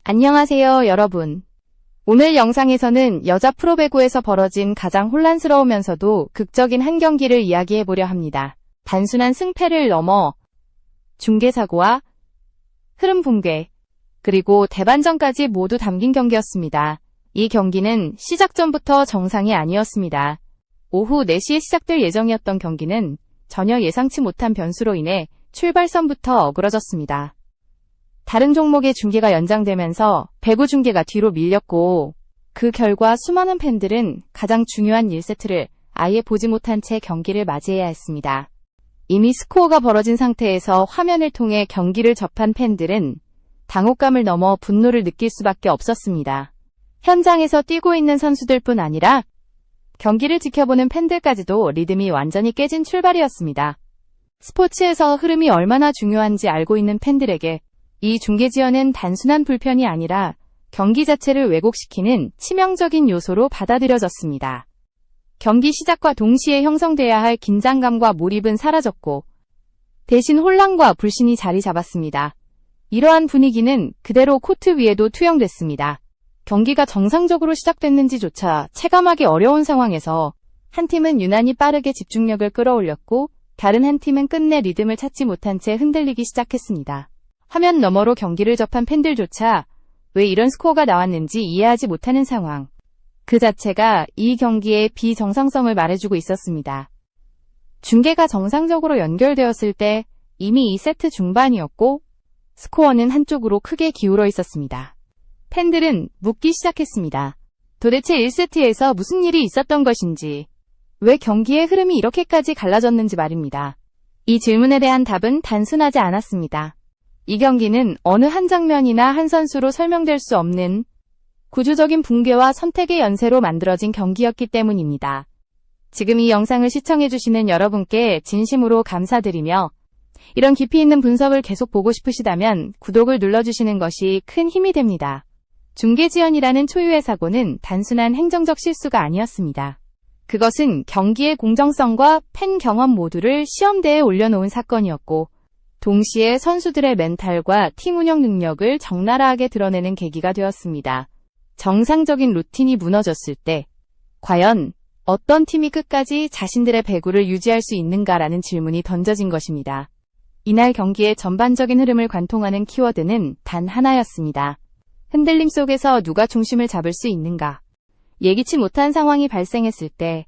안녕하세요, 여러분. 오늘 영상에서는 여자 프로배구에서 벌어진 가장 혼란스러우면서도 극적인 한 경기를 이야기해보려 합니다. 단순한 승패를 넘어 중계사고와 흐름 붕괴, 그리고 대반전까지 모두 담긴 경기였습니다. 이 경기는 시작 전부터 정상이 아니었습니다. 오후 4시에 시작될 예정이었던 경기는 전혀 예상치 못한 변수로 인해 출발선부터 어그러졌습니다. 다른 종목의 중계가 연장되면서 배구 중계가 뒤로 밀렸고, 그 결과 수많은 팬들은 가장 중요한 1세트를 아예 보지 못한 채 경기를 맞이해야 했습니다. 이미 스코어가 벌어진 상태에서 화면을 통해 경기를 접한 팬들은 당혹감을 넘어 분노를 느낄 수밖에 없었습니다. 현장에서 뛰고 있는 선수들뿐 아니라 경기를 지켜보는 팬들까지도 리듬이 완전히 깨진 출발이었습니다. 스포츠에서 흐름이 얼마나 중요한지 알고 있는 팬들에게 이 중계 지연은 단순한 불편이 아니라 경기 자체를 왜곡시키는 치명적인 요소로 받아들여졌습니다. 경기 시작과 동시에 형성돼야 할 긴장감과 몰입은 사라졌고, 대신 혼란과 불신이 자리 잡았습니다. 이러한 분위기는 그대로 코트 위에도 투영됐습니다. 경기가 정상적으로 시작됐는지조차 체감하기 어려운 상황에서 한 팀은 유난히 빠르게 집중력을 끌어올렸고, 다른 한 팀은 끝내 리듬을 찾지 못한 채 흔들리기 시작했습니다. 화면 너머로 경기를 접한 팬들조차 왜 이런 스코어가 나왔는지 이해하지 못하는 상황. 그 자체가 이 경기의 비정상성을 말해주고 있었습니다. 중계가 정상적으로 연결되었을 때 이미 2세트 중반이었고, 스코어는 한쪽으로 크게 기울어 있었습니다. 팬들은 묻기 시작했습니다. 도대체 1세트에서 무슨 일이 있었던 것인지, 왜 경기의 흐름이 이렇게까지 갈라졌는지 말입니다. 이 질문에 대한 답은 단순하지 않았습니다. 이 경기는 어느 한 장면이나 한 선수로 설명될 수 없는 구조적인 붕괴와 선택의 연쇄로 만들어진 경기였기 때문입니다. 지금 이 영상을 시청해주시는 여러분께 진심으로 감사드리며, 이런 깊이 있는 분석을 계속 보고 싶으시다면 구독을 눌러주시는 것이 큰 힘이 됩니다. 중계지연이라는 초유의 사고는 단순한 행정적 실수가 아니었습니다. 그것은 경기의 공정성과 팬 경험 모두를 시험대에 올려놓은 사건이었고, 동시에 선수들의 멘탈과 팀 운영 능력을 적나라하게 드러내는 계기가 되었습니다. 정상적인 루틴이 무너졌을 때 과연 어떤 팀이 끝까지 자신들의 배구를 유지할 수 있는가라는 질문이 던져진 것입니다. 이날 경기의 전반적인 흐름을 관통하는 키워드는 단 하나였습니다. 흔들림 속에서 누가 중심을 잡을 수 있는가? 예기치 못한 상황이 발생했을 때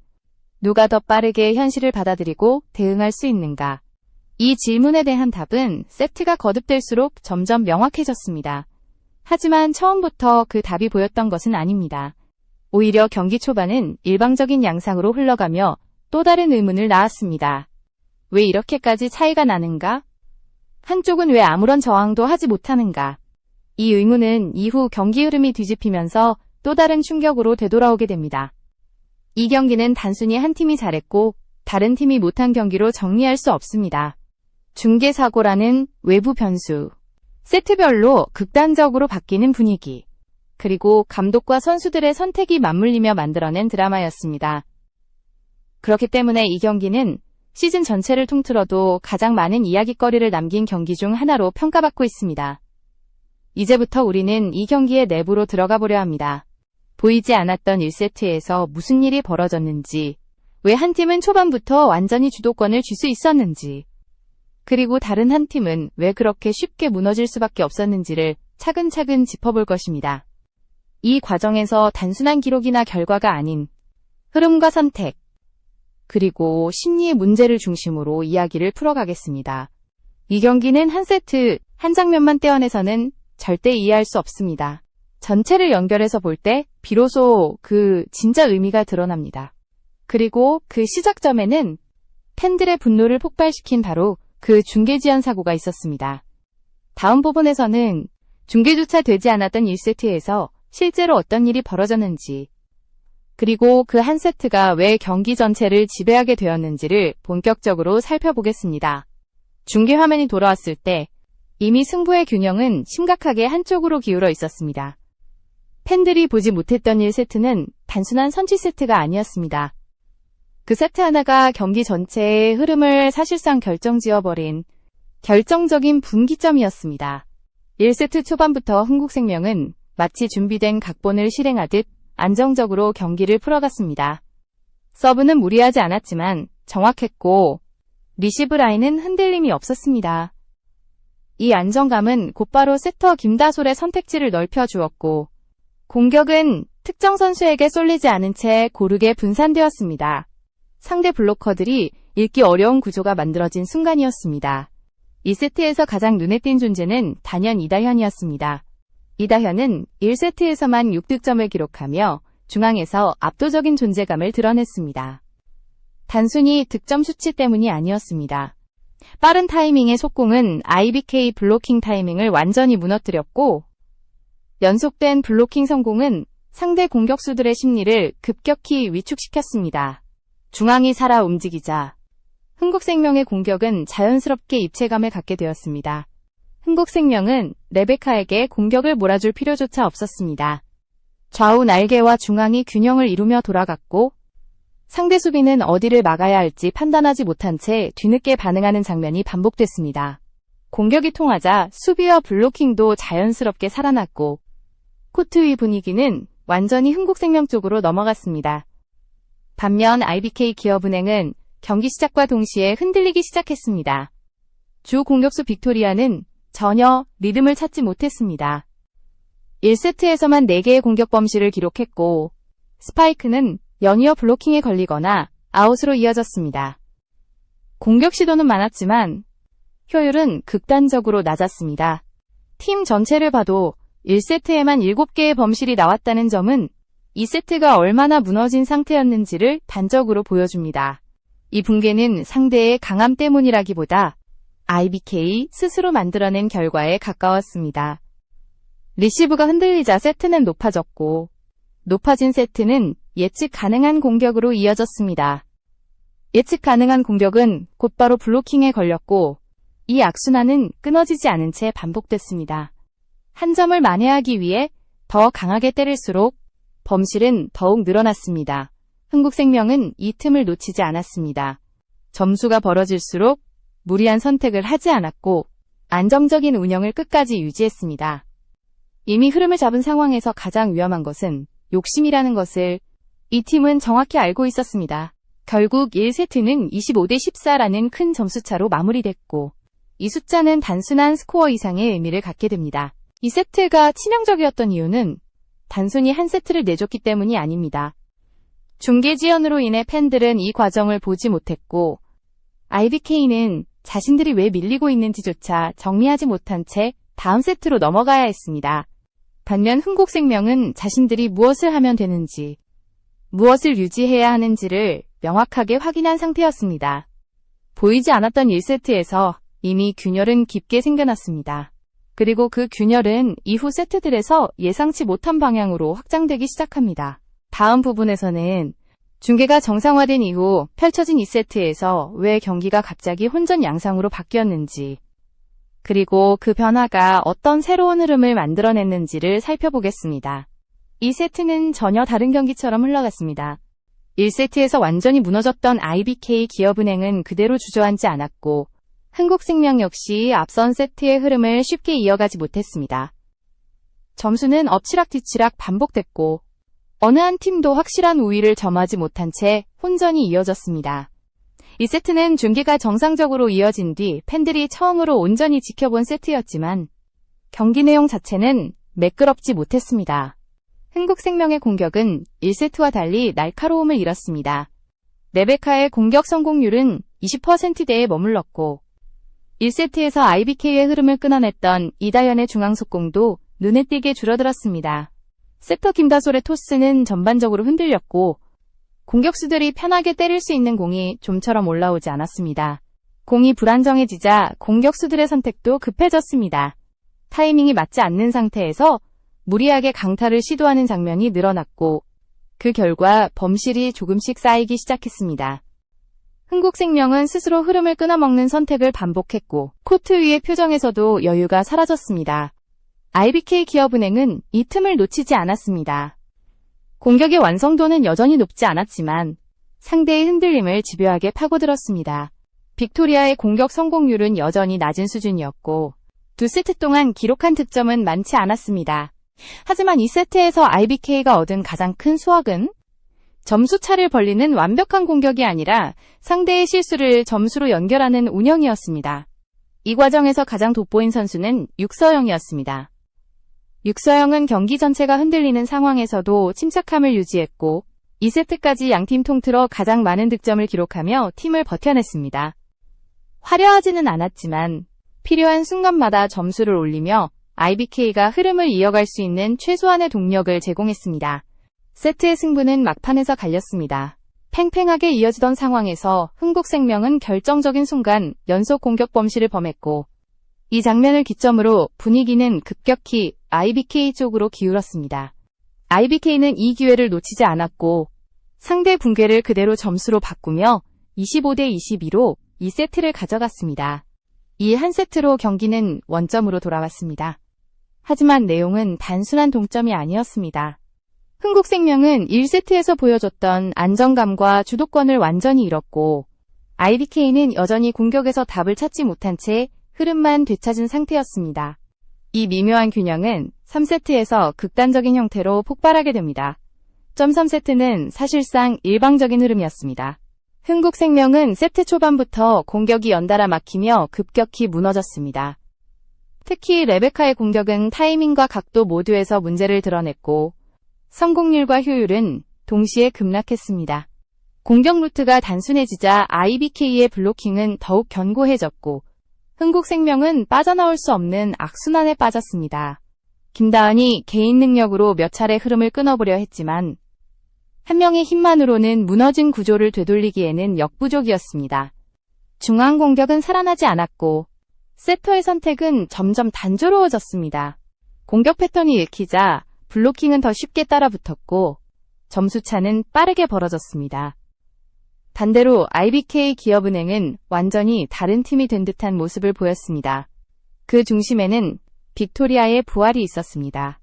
누가 더 빠르게 현실을 받아들이고 대응할 수 있는가? 이 질문에 대한 답은 세트가 거듭될수록 점점 명확해졌습니다. 하지만 처음부터 그 답이 보였던 것은 아닙니다. 오히려 경기 초반은 일방적인 양상으로 흘러가며 또 다른 의문을 낳았습니다. 왜 이렇게까지 차이가 나는가? 한쪽은 왜 아무런 저항도 하지 못하는가? 이 의문은 이후 경기 흐름이 뒤집히면서 또 다른 충격으로 되돌아오게 됩니다. 이 경기는 단순히 한 팀이 잘했고 다른 팀이 못한 경기로 정리할 수 없습니다. 중계사고라는 외부 변수, 세트별로 극단적으로 바뀌는 분위기, 그리고 감독과 선수들의 선택이 맞물리며 만들어낸 드라마였습니다. 그렇기 때문에 이 경기는 시즌 전체를 통틀어도 가장 많은 이야깃거리를 남긴 경기 중 하나로 평가받고 있습니다. 이제부터 우리는 이 경기의 내부로 들어가 보려 합니다. 보이지 않았던 1세트에서 무슨 일이 벌어졌는지, 왜 한 팀은 초반부터 완전히 주도권을 쥘 수 있었는지, 그리고 다른 한 팀은 왜 그렇게 쉽게 무너질 수밖에 없었는지를 차근차근 짚어볼 것입니다. 이 과정에서 단순한 기록이나 결과가 아닌 흐름과 선택, 그리고 심리의 문제를 중심으로 이야기를 풀어가겠습니다. 이 경기는 한 세트, 한 장면만 떼어내서는 절대 이해할 수 없습니다. 전체를 연결해서 볼 때 비로소 그 진짜 의미가 드러납니다. 그리고 그 시작점에는 팬들의 분노를 폭발시킨 바로 그 중계지연 사고가 있었습니다. 다음 부분에서는 중계조차 되지 않았던 1세트에서 실제로 어떤 일이 벌어졌는지, 그리고 그 한 세트가 왜 경기 전체를 지배하게 되었는지를 본격적으로 살펴보겠습니다. 중계 화면이 돌아왔을 때 이미 승부의 균형은 심각하게 한쪽으로 기울어 있었습니다. 팬들이 보지 못했던 1세트는 단순한 선취 세트가 아니었습니다. 그 세트 하나가 경기 전체의 흐름을 사실상 결정지어버린 결정적인 분기점이었습니다. 1세트 초반부터 흥국생명은 마치 준비된 각본을 실행하듯 안정적으로 경기를 풀어갔습니다. 서브는 무리하지 않았지만 정확했고 리시브 라인은 흔들림이 없었습니다. 이 안정감은 곧바로 세터 김다솔의 선택지를 넓혀주었고 공격은 특정 선수에게 쏠리지 않은 채 고르게 분산되었습니다. 상대 블로커들이 읽기 어려운 구조가 만들어진 순간이었습니다. 이 세트에서 가장 눈에 띈 존재는 단연 이다현이었습니다. 이다현은 1세트에서만 6득점을 기록하며 중앙에서 압도적인 존재감을 드러냈습니다. 단순히 득점 수치 때문이 아니었습니다. 빠른 타이밍의 속공은 IBK 블로킹 타이밍을 완전히 무너뜨렸고 연속된 블로킹 성공은 상대 공격수들의 심리를 급격히 위축시켰습니다. 중앙이 살아 움직이자 흥국생명의 공격은 자연스럽게 입체감을 갖게 되었습니다. 흥국생명은 레베카에게 공격을 몰아줄 필요조차 없었습니다. 좌우 날개와 중앙이 균형을 이루며 돌아갔고 상대 수비는 어디를 막아야 할지 판단하지 못한 채 뒤늦게 반응하는 장면이 반복됐습니다. 공격이 통하자 수비와 블로킹도 자연스럽게 살아났고 코트 위 분위기는 완전히 흥국생명 쪽으로 넘어갔습니다. 반면 IBK 기업은행은 경기 시작과 동시에 흔들리기 시작했습니다. 주 공격수 빅토리아는 전혀 리듬을 찾지 못했습니다. 1세트에서만 4개의 공격 범실을 기록했고 스파이크는 연이어 블로킹에 걸리거나 아웃으로 이어졌습니다. 공격 시도는 많았지만 효율은 극단적으로 낮았습니다. 팀 전체를 봐도 1세트에만 7개의 범실이 나왔다는 점은 2세트가 얼마나 무너진 상태였는지를 단적으로 보여줍니다. 이 붕괴는 상대의 강함 때문이라기보다 IBK 스스로 만들어낸 결과에 가까웠습니다. 리시브가 흔들리자 세트는 높아졌고 높아진 세트는 예측 가능한 공격으로 이어졌습니다. 예측 가능한 공격은 곧바로 블로킹에 걸렸고 이 악순환은 끊어지지 않은 채 반복됐습니다. 한 점을 만회하기 위해 더 강하게 때릴수록 범실은 더욱 늘어났습니다. 흥국생명은 이 틈을 놓치지 않았습니다. 점수가 벌어질수록 무리한 선택을 하지 않았고 안정적인 운영을 끝까지 유지했습니다. 이미 흐름을 잡은 상황에서 가장 위험한 것은 욕심이라는 것을 이 팀은 정확히 알고 있었습니다. 결국 1세트는 25대 14라는 큰 점수차로 마무리됐고 이 숫자는 단순한 스코어 이상의 의미를 갖게 됩니다. 이 세트가 치명적이었던 이유는 단순히 한 세트를 내줬기 때문이 아닙니다. 중계 지연으로 인해 팬들은 이 과정을 보지 못했고 IBK는 자신들이 왜 밀리고 있는지조차 정리하지 못한 채 다음 세트로 넘어가야 했습니다. 반면 흥국생명은 자신들이 무엇을 하면 되는지, 무엇을 유지해야 하는지를 명확하게 확인한 상태였습니다. 보이지 않았던 1세트에서 이미 균열은 깊게 생겨났습니다. 그리고 그 균열은 이후 세트들에서 예상치 못한 방향으로 확장되기 시작합니다. 다음 부분에서는 중계가 정상화된 이후 펼쳐진 2세트에서 왜 경기가 갑자기 혼전 양상으로 바뀌었는지, 그리고 그 변화가 어떤 새로운 흐름을 만들어냈는지를 살펴보겠습니다. 2세트는 전혀 다른 경기처럼 흘러갔습니다. 1세트에서 완전히 무너졌던 IBK 기업은행은 그대로 주저앉지 않았고 흥국생명 역시 앞선 세트의 흐름을 쉽게 이어가지 못했습니다. 점수는 엎치락뒤치락 반복됐고 어느 한 팀도 확실한 우위를 점하지 못한 채 혼전이 이어졌습니다. 이 세트는 중계가 정상적으로 이어진 뒤 팬들이 처음으로 온전히 지켜본 세트였지만 경기 내용 자체는 매끄럽지 못했습니다. 흥국생명의 공격은 1세트와 달리 날카로움을 잃었습니다. 레베카의 공격 성공률은 20%대에 머물렀고 1세트에서 IBK의 흐름을 끊어냈던 이다현의 중앙 속공도 눈에 띄게 줄어들었습니다. 세터 김다솔의 토스는 전반적으로 흔들렸고 공격수들이 편하게 때릴 수 있는 공이 좀처럼 올라오지 않았습니다. 공이 불안정해지자 공격수들의 선택도 급해졌습니다. 타이밍이 맞지 않는 상태에서 무리하게 강타를 시도하는 장면이 늘어났고 그 결과 범실이 조금씩 쌓이기 시작했습니다. 흥국생명은 스스로 흐름을 끊어먹는 선택을 반복했고 코트 위의 표정에서도 여유가 사라졌습니다. IBK 기업은행은 이 틈을 놓치지 않았습니다. 공격의 완성도는 여전히 높지 않았지만 상대의 흔들림을 집요하게 파고들었습니다. 빅토리아의 공격 성공률은 여전히 낮은 수준이었고 두 세트 동안 기록한 득점은 많지 않았습니다. 하지만 이 세트에서 IBK가 얻은 가장 큰 수확은 점수차를 벌리는 완벽한 공격이 아니라 상대의 실수를 점수로 연결하는 운영이었습니다. 이 과정에서 가장 돋보인 선수는 육서영이었습니다. 육서영은 경기 전체가 흔들리는 상황에서도 침착함을 유지했고 2세트까지 양팀 통틀어 가장 많은 득점을 기록하며 팀을 버텨냈습니다. 화려하지는 않았지만 필요한 순간마다 점수를 올리며 IBK가 흐름을 이어갈 수 있는 최소한의 동력을 제공했습니다. 세트의 승부는 막판에서 갈렸습니다. 팽팽하게 이어지던 상황에서 흥국생명은 결정적인 순간 연속 공격 범실을 범했고 이 장면을 기점으로 분위기는 급격히 IBK 쪽으로 기울었습니다. IBK는 이 기회를 놓치지 않았고 상대 붕괴를 그대로 점수로 바꾸며 25대 22로 2세트를 가져갔습니다. 이 한 세트로 경기는 원점으로 돌아왔습니다. 하지만 내용은 단순한 동점이 아니었습니다. 흥국생명은 1세트에서 보여줬던 안정감과 주도권을 완전히 잃었고 IBK는 여전히 공격에서 답을 찾지 못한 채 흐름만 되찾은 상태였습니다. 이 미묘한 균형은 3세트에서 극단적인 형태로 폭발하게 됩니다. 3세트는 사실상 일방적인 흐름이었습니다. 흥국생명은 세트 초반부터 공격이 연달아 막히며 급격히 무너졌습니다. 특히 레베카의 공격은 타이밍과 각도 모두에서 문제를 드러냈고 성공률과 효율은 동시에 급락했습니다. 공격 루트가 단순해지자 IBK의 블로킹은 더욱 견고해졌고 흥국생명은 빠져나올 수 없는 악순환에 빠졌습니다. 김다은이 개인 능력으로 몇 차례 흐름을 끊어보려 했지만 한 명의 힘만으로는 무너진 구조를 되돌리기에는 역부족이었습니다. 중앙 공격은 살아나지 않았고 세터의 선택은 점점 단조로워졌습니다. 공격 패턴이 읽히자 블로킹은 더 쉽게 따라붙었고 점수차는 빠르게 벌어졌습니다. 반대로 IBK 기업은행은 완전히 다른 팀이 된 듯한 모습을 보였습니다. 그 중심에는 빅토리아의 부활이 있었습니다.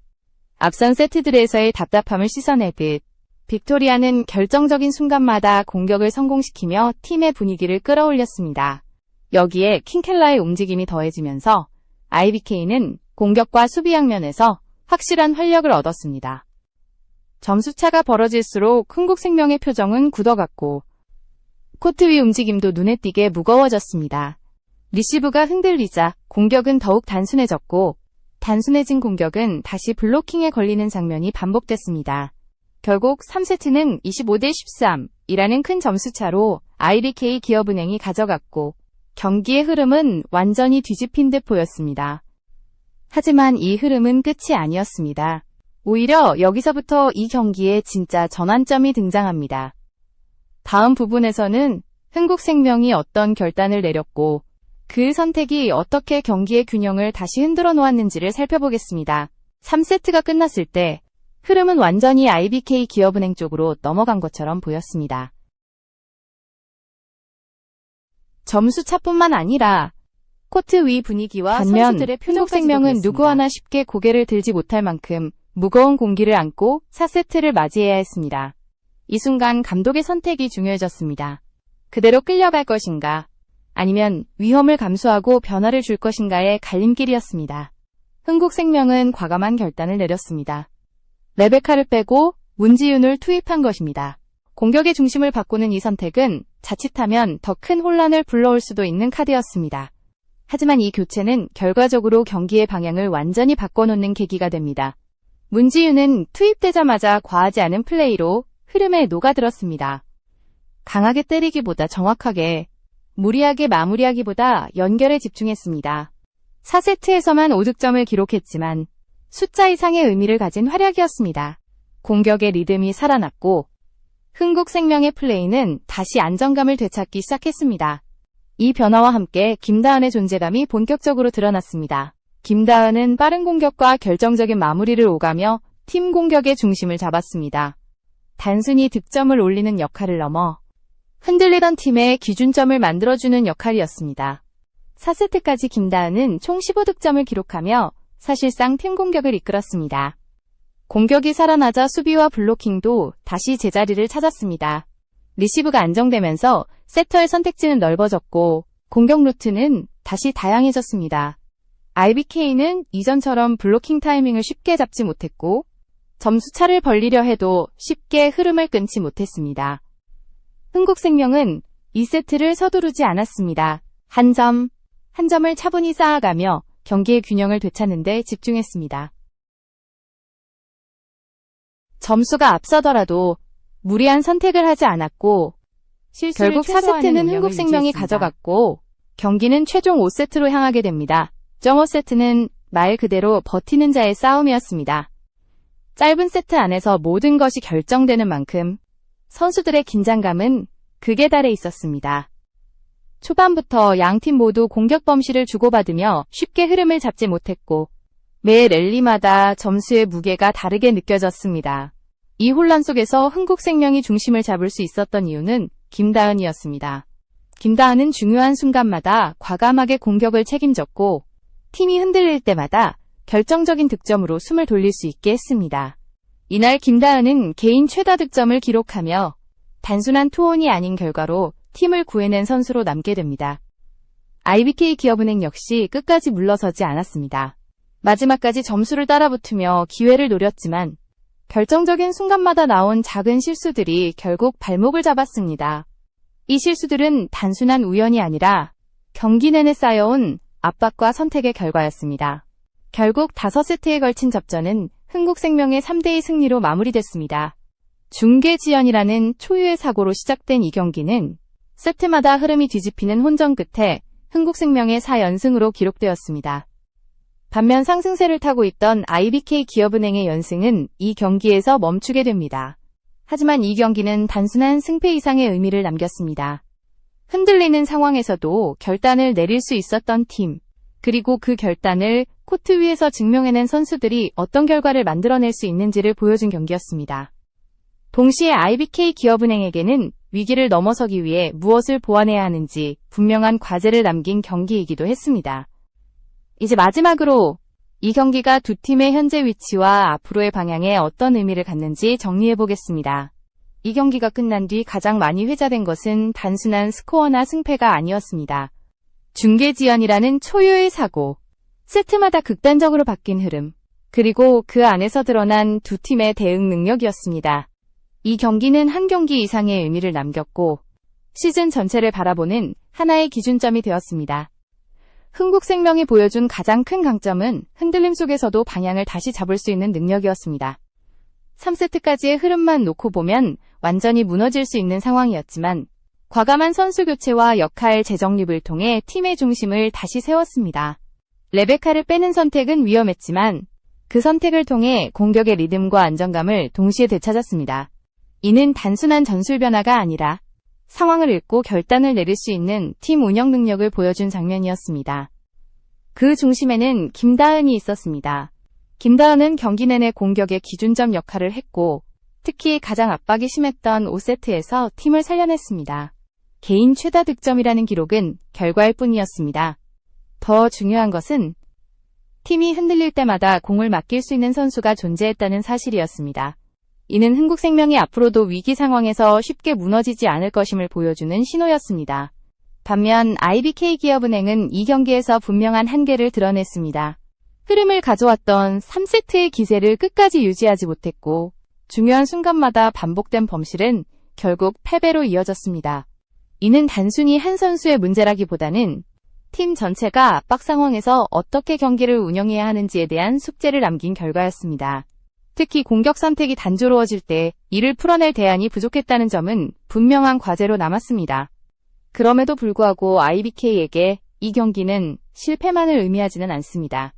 앞선 세트들에서의 답답함을 씻어내듯 빅토리아는 결정적인 순간마다 공격을 성공시키며 팀의 분위기를 끌어올렸습니다. 여기에 킹켈라의 움직임이 더해지면서 IBK는 공격과 수비 양면에서 확실한 활력을 얻었습니다. 점수차가 벌어질수록 흥국생명의 표정은 굳어갔고 코트 위 움직임도 눈에 띄게 무거워졌습니다. 리시브가 흔들리자 공격은 더욱 단순해졌고 단순해진 공격은 다시 블로킹에 걸리는 장면이 반복됐습니다. 결국 3세트는 25대 13이라는 큰 점수차로 IBK 기업은행이 가져갔고 경기의 흐름은 완전히 뒤집힌 듯 보였습니다. 하지만 이 흐름은 끝이 아니었습니다. 오히려 여기서부터 이 경기에 진짜 전환점이 등장합니다. 다음 부분에서는 흥국생명이 어떤 결단을 내렸고 그 선택이 어떻게 경기의 균형을 다시 흔들어 놓았는지를 살펴보겠습니다. 3세트가 끝났을 때 흐름은 완전히 IBK 기업은행 쪽으로 넘어간 것처럼 보였습니다. 점수차뿐만 아니라 코트 위 분위기와 선수들의 흥국생명은 누구 하나 쉽게 고개를 들지 못할 만큼 무거운 공기를 안고 4세트를 맞이해야 했습니다. 이 순간 감독의 선택이 중요해졌습니다. 그대로 끌려갈 것인가 아니면 위험을 감수하고 변화를 줄 것인가의 갈림길이었습니다. 흥국생명은 과감한 결단을 내렸습니다. 레베카를 빼고 문지윤을 투입한 것입니다. 공격의 중심을 바꾸는 이 선택은 자칫하면 더 큰 혼란을 불러올 수도 있는 카드였습니다. 하지만 이 교체는 결과적으로 경기의 방향을 완전히 바꿔놓는 계기가 됩니다. 문지윤은 투입되자마자 과하지 않은 플레이로 흐름에 녹아들었습니다. 강하게 때리기보다 정확하게, 무리하게 마무리하기보다 연결에 집중했습니다. 4세트에서만 5득점을 기록했지만 숫자 이상의 의미를 가진 활약이었습니다. 공격의 리듬이 살아났고 흥국생명의 플레이는 다시 안정감을 되찾기 시작했습니다. 이 변화와 함께 김다은의 존재감이 본격적으로 드러났습니다. 김다은은 빠른 공격과 결정적인 마무리를 오가며 팀 공격의 중심을 잡았습니다. 단순히 득점을 올리는 역할을 넘어 흔들리던 팀의 기준점을 만들어주는 역할이었습니다. 4세트까지 김다은은 총 15득점을 기록하며 사실상 팀 공격을 이끌었습니다. 공격이 살아나자 수비와 블로킹도 다시 제자리를 찾았습니다. 리시브가 안정되면서 세터의 선택지는 넓어졌고 공격 루트는 다시 다양해졌습니다. IBK는 이전처럼 블로킹 타이밍을 쉽게 잡지 못했고 점수차를 벌리려 해도 쉽게 흐름을 끊지 못했습니다. 흥국생명은 2세트를 서두르지 않았습니다. 한 점을 차분히 쌓아가며 경기의 균형을 되찾는 데 집중했습니다. 점수가 앞서더라도 무리한 선택을 하지 않았고 결국 4세트는 흥국생명이 가져갔고 경기는 최종 5세트로 향하게 됩니다. 5세트는 말 그대로 버티는 자의 싸움이었습니다. 짧은 세트 안에서 모든 것이 결정되는 만큼 선수들의 긴장감은 극에 달해 있었습니다. 초반부터 양팀 모두 공격 범실을 주고받으며 쉽게 흐름을 잡지 못했고 매 랠리마다 점수의 무게가 다르게 느껴졌습니다. 이 혼란 속에서 흥국생명이 중심을 잡을 수 있었던 이유는 김다은이었습니다. 김다은은 중요한 순간마다 과감하게 공격을 책임졌고 팀이 흔들릴 때마다 결정적인 득점으로 숨을 돌릴 수 있게 했습니다. 이날 김다은은 개인 최다 득점을 기록하며 단순한 투혼이 아닌 결과로 팀을 구해낸 선수로 남게 됩니다. IBK 기업은행 역시 끝까지 물러서지 않았습니다. 마지막까지 점수를 따라붙으며 기회를 노렸지만 결정적인 순간마다 나온 작은 실수들이 결국 발목을 잡았습니다. 이 실수들은 단순한 우연이 아니라 경기 내내 쌓여온 압박과 선택의 결과였습니다. 결국 5세트에 걸친 접전은 흥국생명의 3대2 승리로 마무리됐습니다. 중계지연이라는 초유의 사고로 시작된 이 경기는 세트마다 흐름이 뒤집히는 혼전 끝에 흥국생명의 4연승으로 기록되었습니다. 반면 상승세를 타고 있던 IBK 기업은행의 연승은 이 경기에서 멈추게 됩니다. 하지만 이 경기는 단순한 승패 이상의 의미를 남겼습니다. 흔들리는 상황에서도 결단을 내릴 수 있었던 팀, 그리고 그 결단을 코트 위에서 증명해낸 선수들이 어떤 결과를 만들어낼 수 있는지를 보여준 경기였습니다. 동시에 IBK 기업은행에게는 위기를 넘어서기 위해 무엇을 보완해야 하는지 분명한 과제를 남긴 경기이기도 했습니다. 이제 마지막으로 이 경기가 두 팀의 현재 위치와 앞으로의 방향에 어떤 의미를 갖는지 정리해보겠습니다. 이 경기가 끝난 뒤 가장 많이 회자된 것은 단순한 스코어나 승패가 아니었습니다. 중계지연이라는 초유의 사고, 세트마다 극단적으로 바뀐 흐름, 그리고 그 안에서 드러난 두 팀의 대응 능력이었습니다. 이 경기는 한 경기 이상의 의미를 남겼고 시즌 전체를 바라보는 하나의 기준점이 되었습니다. 흥국생명이 보여준 가장 큰 강점은 흔들림 속에서도 방향을 다시 잡을 수 있는 능력이었습니다. 3세트까지의 흐름만 놓고 보면 완전히 무너질 수 있는 상황이었지만 과감한 선수 교체와 역할 재정립을 통해 팀의 중심을 다시 세웠습니다. 레베카를 빼는 선택은 위험했지만 그 선택을 통해 공격의 리듬과 안정감을 동시에 되찾았습니다. 이는 단순한 전술 변화가 아니라 상황을 읽고 결단을 내릴 수 있는 팀 운영 능력을 보여준 장면이었습니다. 그 중심에는 김다은이 있었습니다. 김다은은 경기 내내 공격의 기준점 역할을 했고 특히 가장 압박이 심했던 5세트에서 팀을 살려냈습니다. 개인 최다 득점이라는 기록은 결과일 뿐이었습니다. 더 중요한 것은 팀이 흔들릴 때마다 공을 맡길 수 있는 선수가 존재했다는 사실이었습니다. 이는 흥국생명이 앞으로도 위기 상황에서 쉽게 무너지지 않을 것임을 보여주는 신호였습니다. 반면 IBK 기업은행은 이 경기에서 분명한 한계를 드러냈습니다. 흐름을 가져왔던 3세트의 기세를 끝까지 유지하지 못했고 중요한 순간마다 반복된 범실은 결국 패배로 이어졌습니다. 이는 단순히 한 선수의 문제라기보다는 팀 전체가 압박 상황에서 어떻게 경기를 운영해야 하는지에 대한 숙제를 남긴 결과였습니다. 특히 공격 선택이 단조로워질 때 이를 풀어낼 대안이 부족했다는 점은 분명한 과제로 남았습니다. 그럼에도 불구하고 IBK에게 이 경기는 실패만을 의미하지는 않습니다.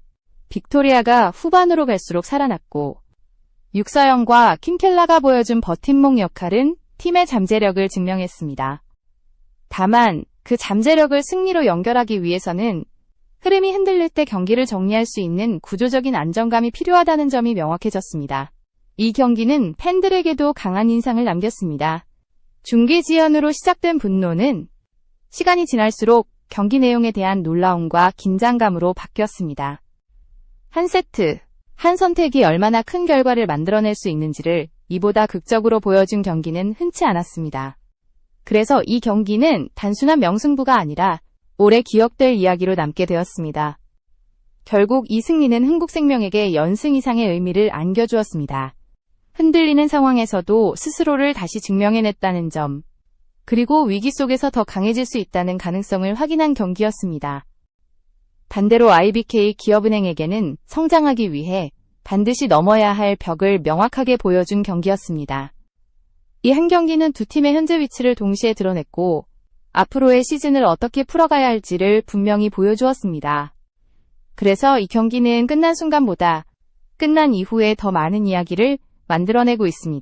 빅토리아가 후반으로 갈수록 살아났고 육서영과 킴켈라가 보여준 버팀목 역할은 팀의 잠재력을 증명했습니다. 다만 그 잠재력을 승리로 연결하기 위해서는 흐름이 흔들릴 때 경기를 정리할 수 있는 구조적인 안정감이 필요하다는 점이 명확해졌습니다. 이 경기는 팬들에게도 강한 인상을 남겼습니다. 중계지연으로 시작된 분노는 시간이 지날수록 경기 내용에 대한 놀라움과 긴장감으로 바뀌었습니다. 한 세트, 한 선택이 얼마나 큰 결과를 만들어낼 수 있는지를 이보다 극적으로 보여준 경기는 흔치 않았습니다. 그래서 이 경기는 단순한 명승부가 아니라 오래 기억될 이야기로 남게 되었습니다. 결국 이 승리는 흥국생명에게 연승 이상의 의미를 안겨주었습니다. 흔들리는 상황에서도 스스로를 다시 증명해냈다는 점, 그리고 위기 속에서 더 강해질 수 있다는 가능성을 확인한 경기였습니다. 반대로 IBK 기업은행에게는 성장하기 위해 반드시 넘어야 할 벽을 명확하게 보여준 경기였습니다. 이 한 경기는 두 팀의 현재 위치를 동시에 드러냈고 앞으로의 시즌을 어떻게 풀어가야 할지를 분명히 보여주었습니다. 그래서 이 경기는 끝난 순간보다 끝난 이후에 더 많은 이야기를 만들어내고 있습니다.